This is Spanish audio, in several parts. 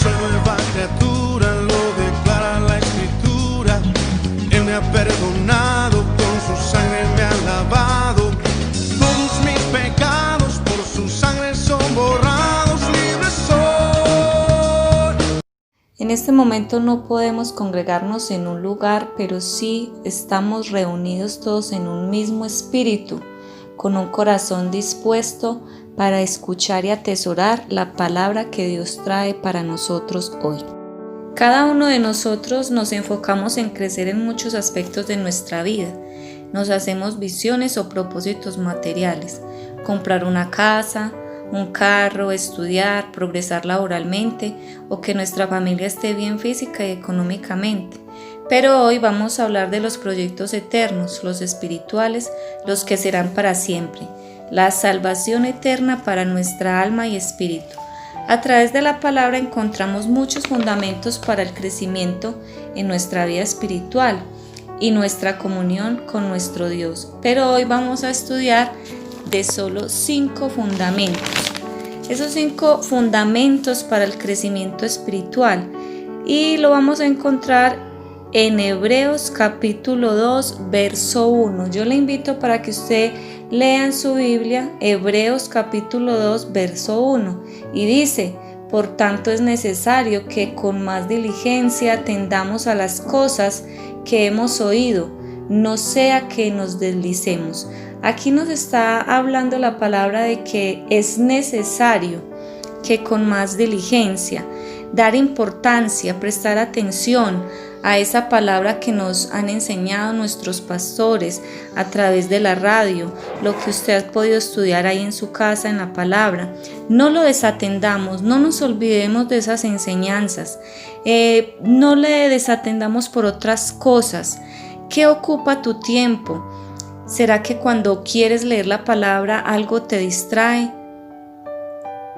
soy nueva criatura, lo declara la Escritura. Él me ha perdonado, con su sangre me ha lavado. Todos mis pecados por su sangre son borrados, libre soy. En este momento no podemos congregarnos en un lugar, pero sí estamos reunidos todos en un mismo espíritu, con un corazón dispuesto para escuchar y atesorar la palabra que Dios trae para nosotros hoy. Cada uno de nosotros nos enfocamos en crecer en muchos aspectos de nuestra vida. Nos hacemos visiones o propósitos materiales, comprar una casa, un carro, estudiar, progresar laboralmente o que nuestra familia esté bien física y económicamente. Pero hoy vamos a hablar de los proyectos eternos, los espirituales, los que serán para siempre, la salvación eterna para nuestra alma y espíritu. A través de la palabra encontramos muchos fundamentos para el crecimiento en nuestra vida espiritual y nuestra comunión con nuestro Dios. Pero hoy vamos a estudiar de solo 5 fundamentos. Esos 5 fundamentos para el crecimiento espiritual, y lo vamos a encontrar en Hebreos capítulo 2, verso 1. Yo le invito para que usted lea en su Biblia Hebreos capítulo 2, verso 1. Y dice: por tanto es necesario que con más diligencia atendamos a las cosas que hemos oído, no sea que nos deslicemos. Aquí nos está hablando la palabra de que es necesario que con más diligencia, dar importancia, prestar atención a esa palabra que nos han enseñado nuestros pastores a través de la radio, lo que usted ha podido estudiar ahí en su casa en la palabra. No lo desatendamos, no nos olvidemos de esas enseñanzas, no le desatendamos por otras cosas. ¿Qué ocupa tu tiempo? ¿Será que cuando quieres leer la palabra algo te distrae?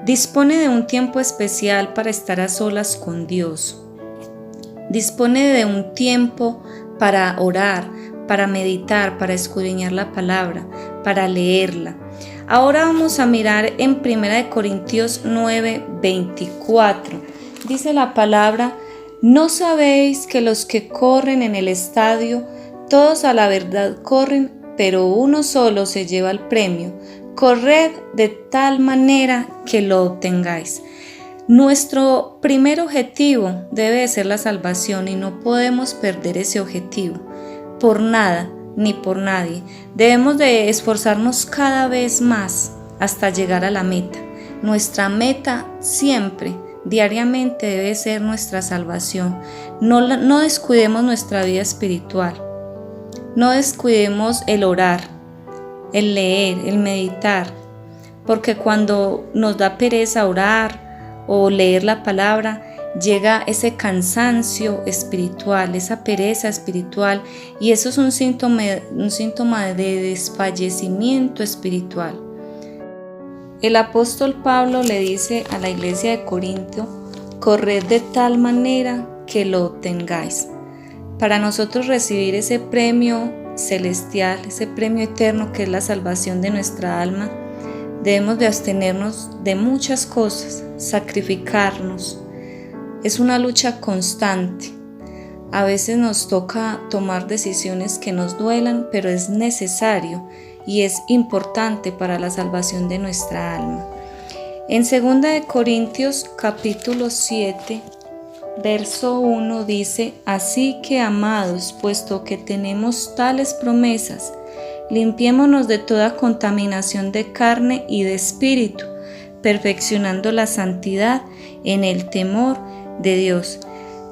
Dispone de un tiempo especial para estar a solas con Dios. Dispone de un tiempo para orar, para meditar, para escudriñar la palabra, para leerla. Ahora vamos a mirar en 1 Corintios 9, 24. Dice la palabra: ¿no sabéis que los que corren en el estadio, todos a la verdad corren, pero uno solo se lleva el premio? Corred de tal manera que lo obtengáis. Nuestro primer objetivo debe ser la salvación y no podemos perder ese objetivo por nada ni por nadie. Debemos de esforzarnos cada vez más hasta llegar a la meta. Nuestra meta siempre, diariamente, debe ser nuestra salvación. No descuidemos nuestra vida espiritual. No descuidemos el orar, el leer, el meditar, porque cuando nos da pereza orar o leer la palabra, llega ese cansancio espiritual, esa pereza espiritual, y eso es un síntoma de desfallecimiento espiritual. El apóstol Pablo le dice a la iglesia de Corinto: corred de tal manera que lo obtengáis. Para nosotros recibir ese premio celestial, ese premio eterno que es la salvación de nuestra alma, debemos de abstenernos de muchas cosas, sacrificarnos. Es una lucha constante. A veces nos toca tomar decisiones que nos duelan, pero es necesario y es importante para la salvación de nuestra alma. En 2 Corintios capítulo 7, verso 1 dice: así que, amados, puesto que tenemos tales promesas, limpiémonos de toda contaminación de carne y de espíritu, perfeccionando la santidad en el temor de Dios.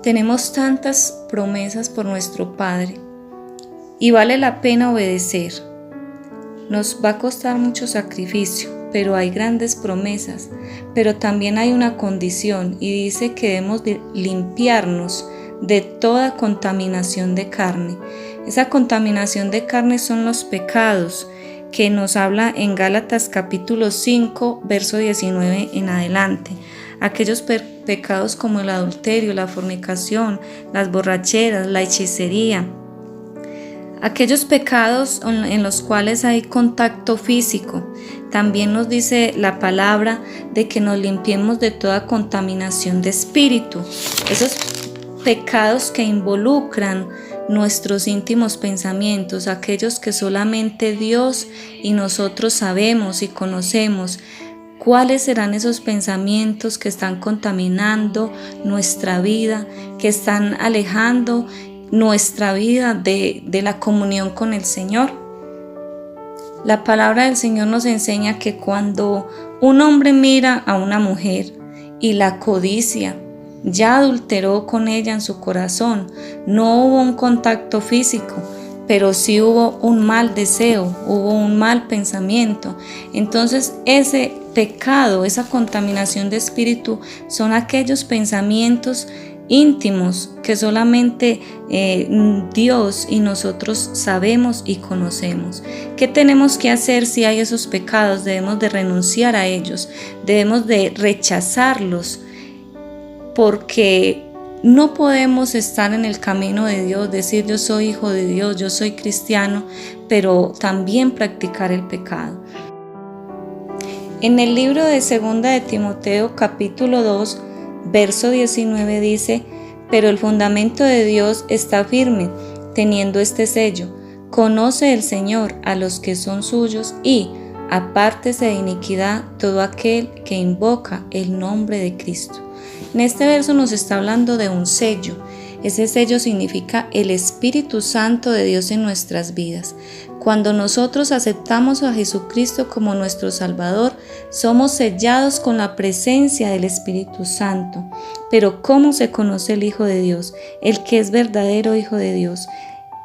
Tenemos tantas promesas por nuestro Padre y vale la pena obedecer. Nos va a costar mucho sacrificio, pero hay grandes promesas. Pero también hay una condición, y dice que debemos de limpiarnos de toda contaminación de carne. Esa contaminación de carne son los pecados, que nos habla en Gálatas capítulo 5, verso 19 en adelante. Aquellos pecados como el adulterio, la fornicación, las borracheras, la hechicería. Aquellos pecados en los cuales hay contacto físico. También nos dice la palabra de que nos limpiemos de toda contaminación de espíritu. Esos pecados que involucran nuestros íntimos pensamientos, aquellos que solamente Dios y nosotros sabemos y conocemos. ¿Cuáles serán esos pensamientos que están contaminando nuestra vida, que están alejando nuestra vida de la comunión con el Señor? La palabra del Señor nos enseña que cuando un hombre mira a una mujer y la codicia, ya adulteró con ella en su corazón. No hubo un contacto físico, pero sí hubo un mal deseo, hubo un mal pensamiento. Entonces ese pecado, esa contaminación de espíritu son aquellos pensamientos íntimos que solamente Dios y nosotros sabemos y conocemos. ¿Qué tenemos que hacer si hay esos pecados? Debemos de renunciar a ellos, debemos de rechazarlos, porque no podemos estar en el camino de Dios, decir yo soy hijo de Dios, yo soy cristiano, pero también practicar el pecado. En el libro de 2 de Timoteo capítulo 2, verso 19 dice: pero el fundamento de Dios está firme, teniendo este sello: conoce el Señor a los que son suyos y apártese de iniquidad todo aquel que invoca el nombre de Cristo. En este verso nos está hablando de un sello. Ese sello significa el Espíritu Santo de Dios en nuestras vidas. Cuando nosotros aceptamos a Jesucristo como nuestro Salvador, somos sellados con la presencia del Espíritu Santo. Pero ¿cómo se conoce el Hijo de Dios? El que es verdadero Hijo de Dios.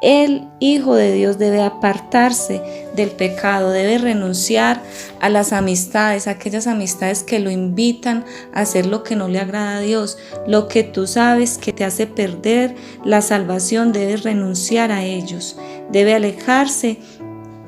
El Hijo de Dios debe apartarse del pecado, debe renunciar a las amistades, aquellas amistades que lo invitan a hacer lo que no le agrada a Dios, lo que tú sabes que te hace perder la salvación, debe renunciar a ellos, debe alejarse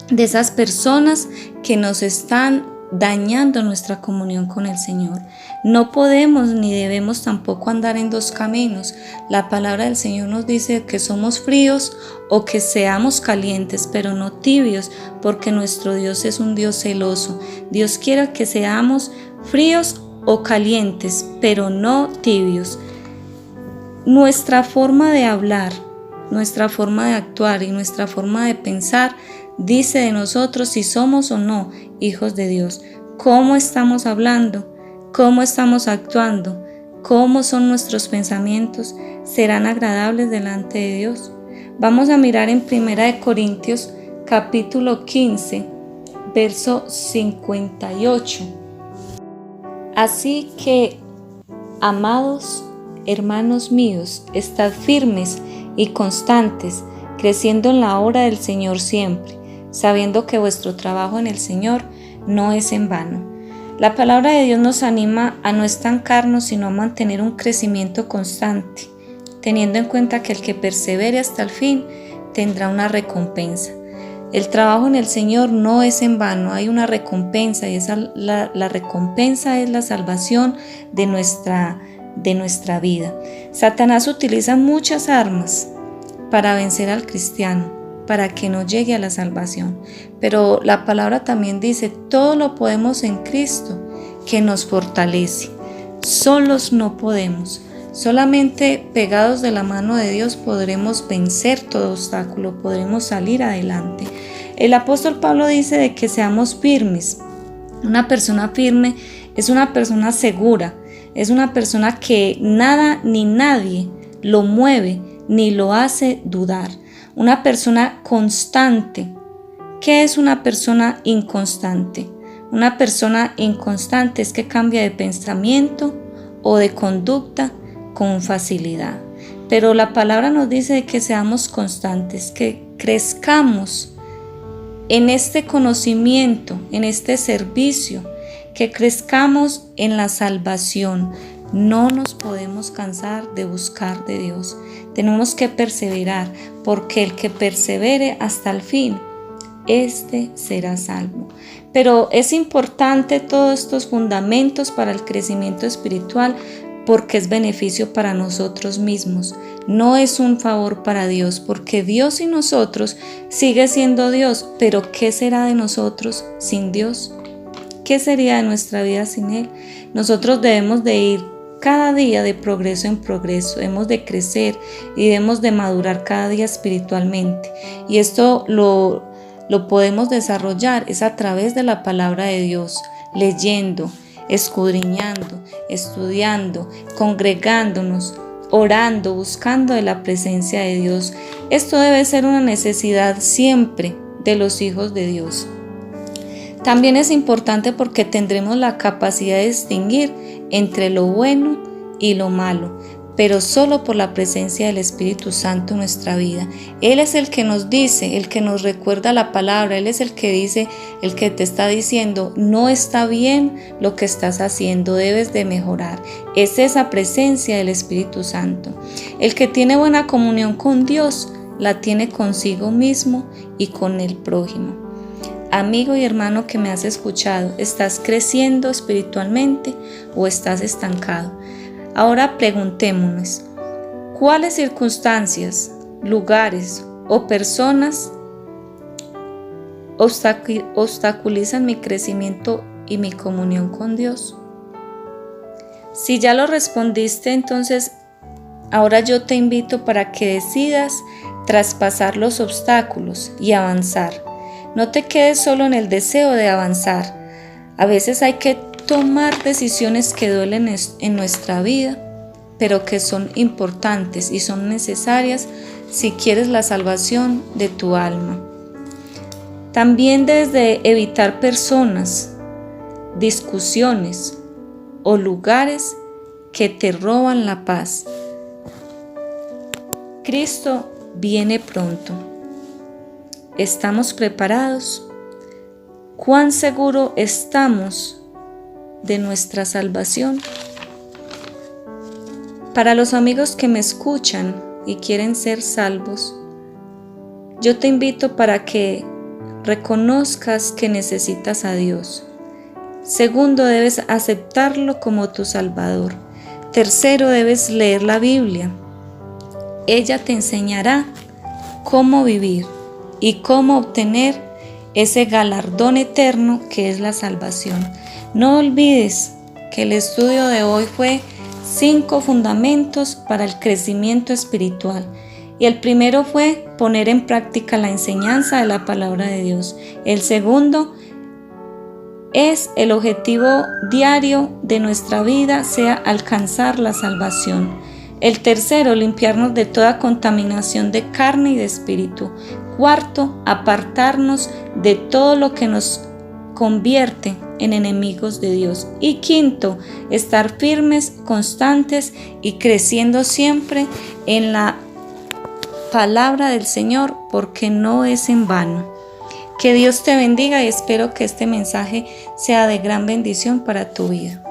de esas personas que nos están dañando nuestra comunión con el Señor. No podemos ni debemos tampoco andar en dos caminos. La palabra del Señor nos dice que somos fríos o que seamos calientes, pero no tibios, porque nuestro Dios es un Dios celoso. Dios quiere que seamos fríos o calientes, pero no tibios. Nuestra forma de hablar, nuestra forma de actuar y nuestra forma de pensar dice de nosotros si somos o no hijos de Dios. ¿Cómo estamos hablando? ¿Cómo estamos actuando? ¿Cómo son nuestros pensamientos? ¿Serán agradables delante de Dios? Vamos a mirar en 1 Corintios capítulo 15, verso 58. Así que, amados hermanos míos, estad firmes y constantes, creciendo en la obra del Señor siempre, sabiendo que vuestro trabajo en el Señor no es en vano. La palabra de Dios nos anima a no estancarnos, sino a mantener un crecimiento constante, teniendo en cuenta que el que persevere hasta el fin tendrá una recompensa. El trabajo en el Señor no es en vano, hay una recompensa y la recompensa es la salvación de nuestra vida. Satanás utiliza muchas armas para vencer al cristiano, para que no llegue a la salvación. Pero la palabra también dice, todo lo podemos en Cristo, que nos fortalece. Solos no podemos. Solamente pegados de la mano de Dios podremos vencer todo obstáculo, podremos salir adelante. El apóstol Pablo dice de que seamos firmes. Una persona firme es una persona segura, es una persona que nada ni nadie lo mueve ni lo hace dudar. Una persona constante. ¿Qué es una persona inconstante? Una persona inconstante es que cambia de pensamiento o de conducta con facilidad. Pero la palabra nos dice que seamos constantes, que crezcamos en este conocimiento, en este servicio, que crezcamos en la salvación. No nos podemos cansar de buscar de Dios. Tenemos que perseverar, porque el que persevere hasta el fin, este será salvo. Pero es importante todos estos fundamentos para el crecimiento espiritual, porque es beneficio para nosotros mismos. No es un favor para Dios, porque Dios y nosotros sigue siendo Dios, pero ¿qué será de nosotros sin Dios? ¿qué sería de nuestra vida sin Él? Nosotros debemos de ir cada día de progreso en progreso, debemos de crecer y debemos de madurar cada día espiritualmente. Y esto lo podemos desarrollar es a través de la palabra de Dios, leyendo, escudriñando, estudiando, congregándonos, orando, buscando de la presencia de Dios. Esto debe ser una necesidad siempre de los hijos de Dios. También es importante porque tendremos la capacidad de distinguir entre lo bueno y lo malo, pero solo por la presencia del Espíritu Santo en nuestra vida. Él es el que nos dice, el que nos recuerda la palabra, Él es el que dice, el que te está diciendo, no está bien lo que estás haciendo, debes de mejorar. Es esa presencia del Espíritu Santo. El que tiene buena comunión con Dios, la tiene consigo mismo y con el prójimo. Amigo y hermano que me has escuchado, ¿estás creciendo espiritualmente o estás estancado? Ahora preguntémonos, ¿cuáles circunstancias, lugares o personas obstaculizan mi crecimiento y mi comunión con Dios? Si ya lo respondiste, entonces ahora yo te invito para que decidas traspasar los obstáculos y avanzar. No te quedes solo en el deseo de avanzar. A veces hay que tomar decisiones que duelen en nuestra vida, pero que son importantes y son necesarias si quieres la salvación de tu alma. También debes de evitar personas, discusiones o lugares que te roban la paz. Cristo viene pronto. ¿Estamos preparados? ¿Cuán seguro estamos de nuestra salvación? Para los amigos que me escuchan y quieren ser salvos, yo te invito para que reconozcas que necesitas a Dios. Segundo, debes aceptarlo como tu Salvador. Tercero, debes leer la Biblia. Ella te enseñará cómo vivir y cómo obtener ese galardón eterno que es la salvación. No olvides que el estudio de hoy fue 5 fundamentos para el crecimiento espiritual. Y el primero fue poner en práctica la enseñanza de la palabra de Dios. El segundo es el objetivo diario de nuestra vida sea alcanzar la salvación. El tercero, limpiarnos de toda contaminación de carne y de espíritu. Cuarto, apartarnos de todo lo que nos convierte en enemigos de Dios. Y quinto, estar firmes, constantes y creciendo siempre en la palabra del Señor, porque no es en vano. Que Dios te bendiga y espero que este mensaje sea de gran bendición para tu vida.